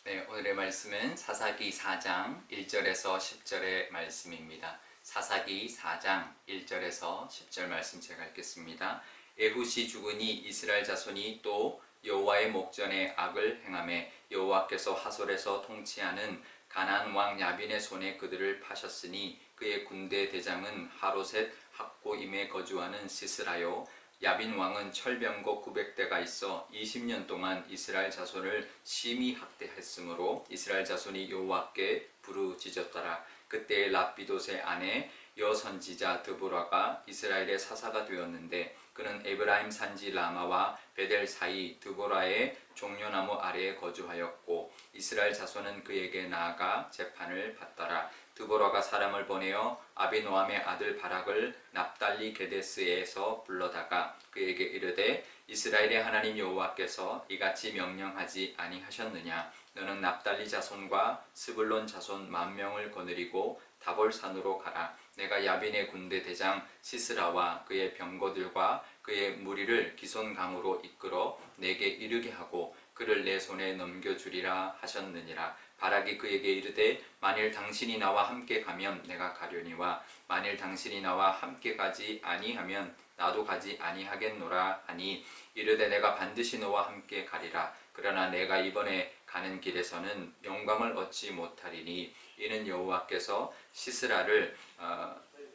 네, 오늘의 말씀은 사사기 4장 1절에서 10절의 말씀입니다. 사사기 4장 1절에서 10절 말씀 제가 읽겠습니다. 에훗이 죽으니 이스라엘 자손이 또 여호와의 목전에 악을 행하매 여호와께서 하솔에서 통치하는 가나안 왕 야빈의 손에 그들을 파셨으니 그의 군대 대장은 하로셋 학고임에 거주하는 시스라요. 야빈 왕은 철병거 900대가 있어 20년 동안 이스라엘 자손을 심히 학대했으므로 이스라엘 자손이 여호와께 부르짖었더라. 그때 랍비돗의 아내 여선지자 드보라가 이스라엘의 사사가 되었는데 그는 에브라임 산지 라마와 베델 사이 드보라의 종려나무 아래에 거주하였고 이스라엘 자손은 그에게 나아가 재판을 받더라. 드보라가 사람을 보내어 아비노함의 아들 바락을 납달리 게데스에서 불러다가 그에게 이르되 이스라엘의 하나님 여호와께서 이같이 명령하지 아니하셨느냐. 너는 납달리 자손과 스불론 자손 10,000명을 거느리고 다볼산으로 가라. 내가 야빈의 군대 대장 시스라와 그의 병거들과 그의 무리를 기손강으로 이끌어 내게 이르게 하고 그를 내 손에 넘겨주리라 하셨느니라. 바락이 그에게 이르되 만일 당신이 나와 함께 가면 내가 가려니와 만일 당신이 나와 함께 가지 아니하면 나도 가지 아니하겠노라 하니 이르되 내가 반드시 너와 함께 가리라. 그러나 내가 이번에 가는 길에서는 영광을 얻지 못하리니 이는 여호와께서 시스라를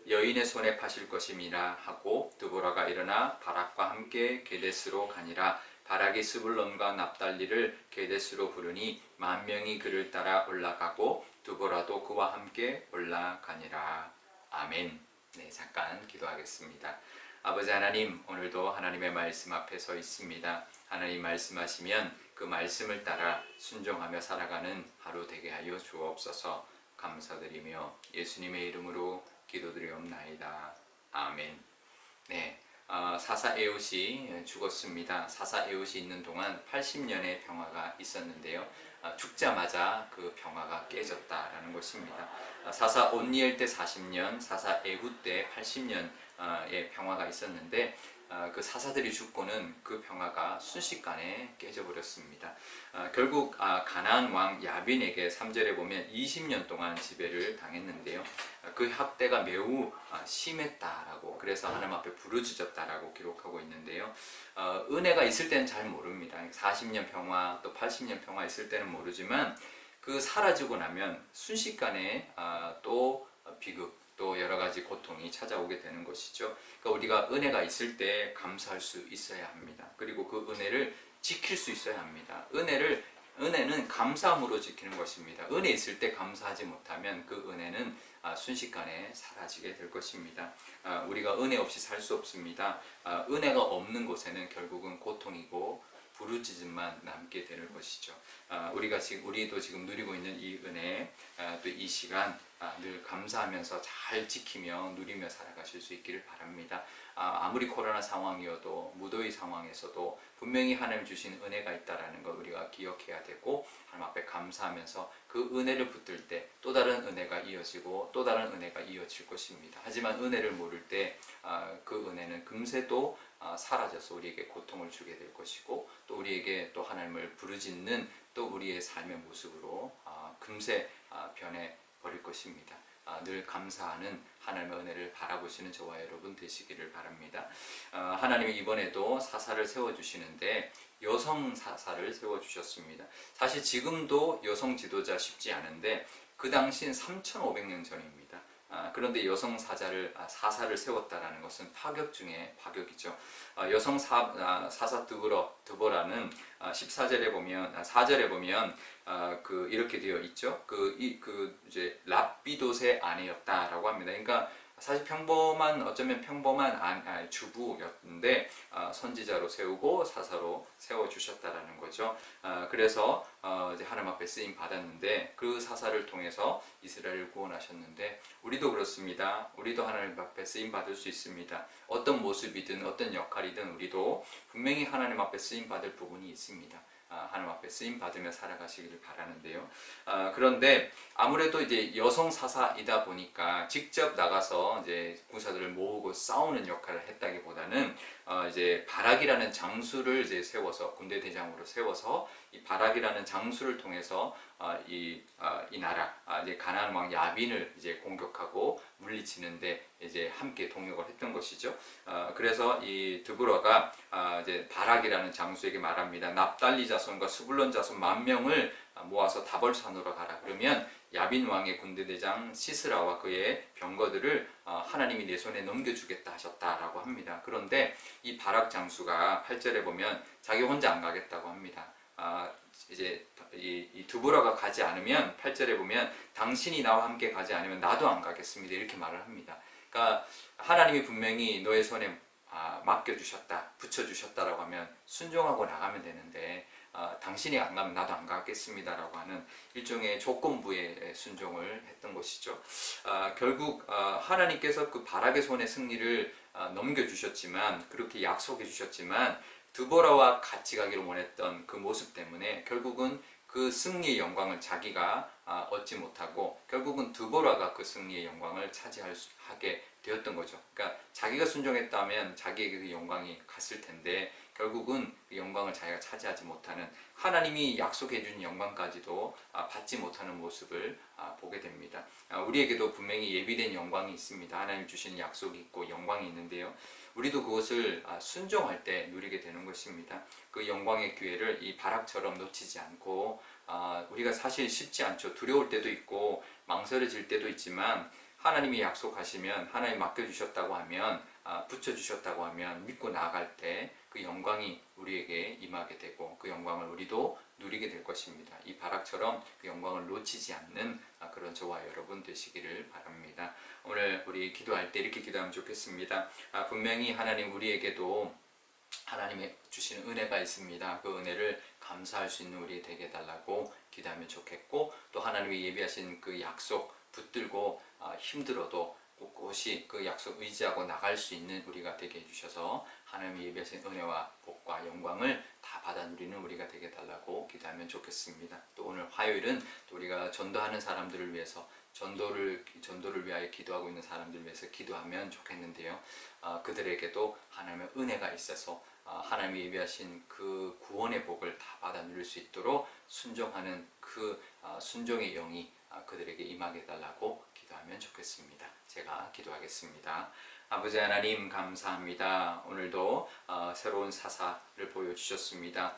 여인의 손에 파실 것임이라 하고 드보라가 일어나 바락과 함께 게데스로 가니라. 바락이 스불론과 납달리를 게데스로 부르니 10,000명이 그를 따라 올라가고 드보라도 그와 함께 올라가니라. 아멘. 네, 잠깐 기도하겠습니다. 아버지 하나님, 오늘도 하나님의 말씀 앞에 서 있습니다. 하나님 말씀하시면 그 말씀을 따라 순종하며 살아가는 하루 되게 하여 주옵소서. 감사드리며 예수님의 이름으로 기도드리옵나이다. 아멘. 네. 사사 에훗이 죽었습니다. 사사 에훗이 있는 동안 80년의 평화가 있었는데요. 죽자마자 그 평화가 깨졌다라는 것입니다. 사사 온니엘 때 40년, 사사 에훗 때 80년의 평화가 있었는데 그 사사들이 죽고는 그 평화가 순식간에 깨져버렸습니다. 결국 가나안 왕 야빈에게 3절에 보면 20년 동안 지배를 당했는데요. 그 학대가 매우 심했다라고, 그래서 하나님 앞에 부르짖었다라고 기록하고 있는데요. 은혜가 있을 때는 잘 모릅니다. 40년 평화 또 80년 평화 있을 때는 모르지만 그 사라지고 나면 순식간에 또 비극 또 여러 가지 고통이 찾아오게 되는 것이죠. 그러니까 우리가 은혜가 있을 때 감사할 수 있어야 합니다. 그리고 그 은혜를 지킬 수 있어야 합니다. 은혜는 감사함으로 지키는 것입니다. 은혜 있을 때 감사하지 못하면 그 은혜는 순식간에 사라지게 될 것입니다. 우리가 은혜 없이 살 수 없습니다. 은혜가 없는 곳에는 결국은 고통이고 부르짖음만 남게 되는 것이죠. 우리도 지금 누리고 있는 이 은혜, 또 이 시간 늘 감사하면서 잘 지키며 누리며 살아가실 수 있기를 바랍니다. 아무리 코로나 상황이어도 무더위 상황에서도 분명히 하나님 주신 은혜가 있다는 걸 우리가 기억해야 되고 하나님 앞에 감사하면서 그 은혜를 붙들 때 또 다른 은혜가 이어지고 또 다른 은혜가 이어질 것입니다. 하지만 은혜를 모를 때 그 은혜는 금세 또 사라져서 우리에게 고통을 주게 될 것이고 또 우리에게 또 하나님을 부르짖는 또 우리의 삶의 모습으로 금세 변해 버릴 것입니다. 늘 감사하는 하나님의 은혜를 바라보시는 저와 여러분 되시기를 바랍니다. 하나님이 이번에도 사사를 세워주시는데 여성 사사를 세워주셨습니다. 사실 지금도 여성 지도자 쉽지 않은데 그 당시는 3,500년 전입니다. 그런데 여성 사사를 세웠다라는 것은 파격 중에 파격이죠. 여성 사사 드보라는 14절에 보면 4절에 보면 이렇게 되어 있죠. 이제 랍비돗의 아내였다라고 합니다. 그러니까 사실 어쩌면 평범한 주부였는데 선지자로 세우고 사사로 세워주셨다라는 거죠. 그래서 이제 하나님 앞에 쓰임 받았는데 그 사사를 통해서 이스라엘을 구원하셨는데 우리도 그렇습니다. 우리도 하나님 앞에 쓰임 받을 수 있습니다. 어떤 모습이든 어떤 역할이든 우리도 분명히 하나님 앞에 쓰임 받을 부분이 있습니다. 하나님 앞에 쓰임 받으며 살아가시기를 바라는데요. 그런데 아무래도 이제 여성 사사이다 보니까 직접 나가서 이제 군사들을 모으고 싸우는 역할을 했다기보다는 이제 바락이라는 장수를 이제 세워서 군대 대장으로 세워서 이 바락이라는 장수를 통해서 이 나라 이제 가나안 왕 야빈을 이제 공격하고 물리치는데 이제 함께 동역을 했던 것이죠. 그래서 이 드보라가 이제 바락이라는 장수에게 말합니다. 납달리 자손과 스불론 자손 10,000명을 모아서 다볼산으로 가라. 그러면 야빈 왕의 군대대장 시스라와 그의 병거들을 하나님이 내 손에 넘겨주겠다 하셨다라고 합니다. 그런데 이 바락 장수가 8절에 보면 자기 혼자 안 가겠다고 합니다. 이제 이 드보라가 가지 않으면 8절에 보면 당신이 나와 함께 가지 않으면 나도 안 가겠습니다. 이렇게 말을 합니다. 그러니까 하나님이 분명히 너의 손에 맡겨주셨다, 붙여주셨다라고 하면 순종하고 나가면 되는데 당신이 안 가면 나도 안 가겠습니다라고 하는 일종의 조건부의 순종을 했던 것이죠. 결국 하나님께서 그 바락의 손에 승리를 넘겨주셨지만 그렇게 약속해 주셨지만 드보라와 같이 가기를 원했던 그 모습 때문에 결국은 그 승리의 영광을 자기가 얻지 못하고 결국은 드보라가 그 승리의 영광을 차지하게 되었던 거죠. 그러니까 자기가 순종했다면 자기에게 그 영광이 갔을 텐데 결국은 그 영광을 자기가 차지하지 못하는 하나님이 약속해 준 영광까지도 받지 못하는 모습을 보게 됩니다. 우리에게도 분명히 예비된 영광이 있습니다. 하나님 주시는 약속이 있고 영광이 있는데요. 우리도 그것을 순종할 때 누리게 되는 것입니다. 그 영광의 기회를 이 바락처럼 놓치지 않고 우리가 사실 쉽지 않죠. 두려울 때도 있고 망설여질 때도 있지만 하나님이 약속하시면 하나님 맡겨주셨다고 하면 붙여주셨다고 하면 믿고 나아갈 때 그 영광이 우리에게 임하게 되고 그 영광을 우리도 누리게 될 것입니다. 이 바락처럼 그 영광을 놓치지 않는 그런 저와 여러분 되시기를 바랍니다. 오늘 우리 기도할 때 이렇게 기도하면 좋겠습니다. 분명히 하나님 우리에게도 하나님의 주시는 은혜가 있습니다. 그 은혜를 감사할 수 있는 우리 되게 해달라고 기도하면 좋겠고 또 하나님이 예비하신 그 약속 붙들고 힘들어도 꿋꿋이 그 약속 의지하고 나갈 수 있는 우리가 되게 해주셔서 하나님이 예비하신 은혜와 복과 영광을 다 받아 누리는 우리가 되게 해달라고 기도하면 좋겠습니다. 또 오늘 화요일은 또 우리가 전도하는 사람들을 위해서 전도를 위하여 기도하고 있는 사람들을 위해서 기도하면 좋겠는데요. 그들에게도 하나님의 은혜가 있어서 하나님이 예비하신 그 구원의 복을 다 받아 누릴 수 있도록 순종하는 그 순종의 영이 그들에게 임하게 해달라고 기도하면 좋겠습니다. 제가 기도하겠습니다. 아버지 하나님 감사합니다. 오늘도 새로운 사사를 보여주셨습니다.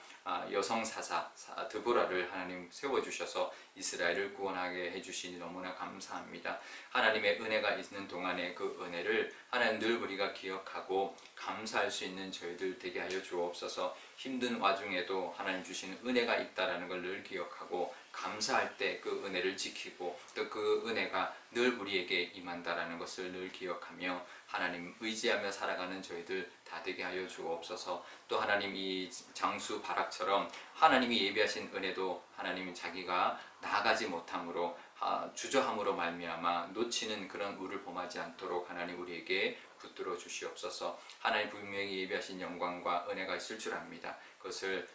여성 사사 드보라를 하나님 세워주셔서 이스라엘을 구원하게 해주시니 너무나 감사합니다. 하나님의 은혜가 있는 동안에 그 은혜를 하나님 늘 우리가 기억하고 감사할 수 있는 저희들 되게 하여 주옵소서. 힘든 와중에도 하나님 주시는 은혜가 있다라는 걸 늘 기억하고 감사할 때 그 은혜를 지키고 또 그 은혜가 늘 우리에게 임한다라는 것을 늘 기억하며 하나님 의지하며 살아가는 저희들 다 되게 하여 주옵소서. 또 하나님 이 장수 바락처럼 하나님이 예비하신 은혜도 하나님이 자기가 나아가지 못함으로 주저함으로 말미암아 놓치는 그런 우를 범하지 않도록 하나님 우리에게 붙들어 주시옵소서. 하나님 분명히 예비하신 영광과 은혜가 있을 줄 압니다. 그것을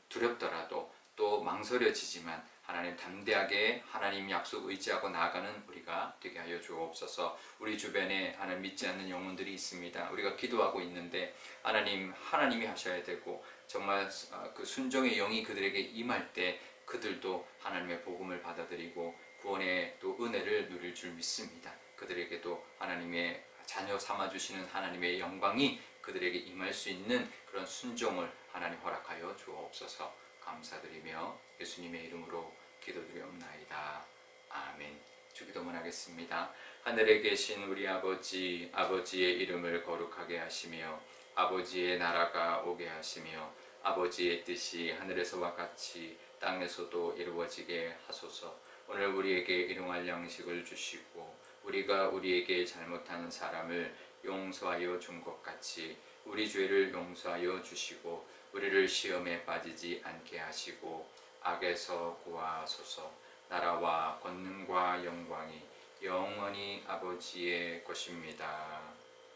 두렵더라도 또 망설여지지만 하나님 담대하게 하나님 약속 의지하고 나아가는 우리가 되게 하여 주옵소서. 우리 주변에 하나님 믿지 않는 영혼들이 있습니다. 우리가 기도하고 있는데 하나님이 하셔야 되고 정말 그 순종의 영이 그들에게 임할 때 그들도 하나님의 복음을 받아들이고 구원의 또 은혜를 누릴 줄 믿습니다. 그들에게도 하나님의 자녀 삼아주시는 하나님의 영광이 그들에게 임할 수 있는 그런 순종을 하나님 허락하여 주옵소서. 감사드리며 예수님의 이름으로 기도드리옵나이다. 아멘. 주기도문 하겠습니다. 하늘에 계신 우리 아버지, 아버지의 이름을 거룩하게 하시며 아버지의 나라가 오게 하시며 아버지의 뜻이 하늘에서와 같이 땅에서도 이루어지게 하소서. 오늘 우리에게 일용할 양식을 주시고 우리가 우리에게 잘못하는 사람을 용서하여 준 것 같이 우리 죄를 용서하여 주시고 우리를 시험에 빠지지 않게 하시고 악에서 구하소서. 나라와 권능과 영광이 영원히 아버지의 것입니다.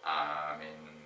아멘.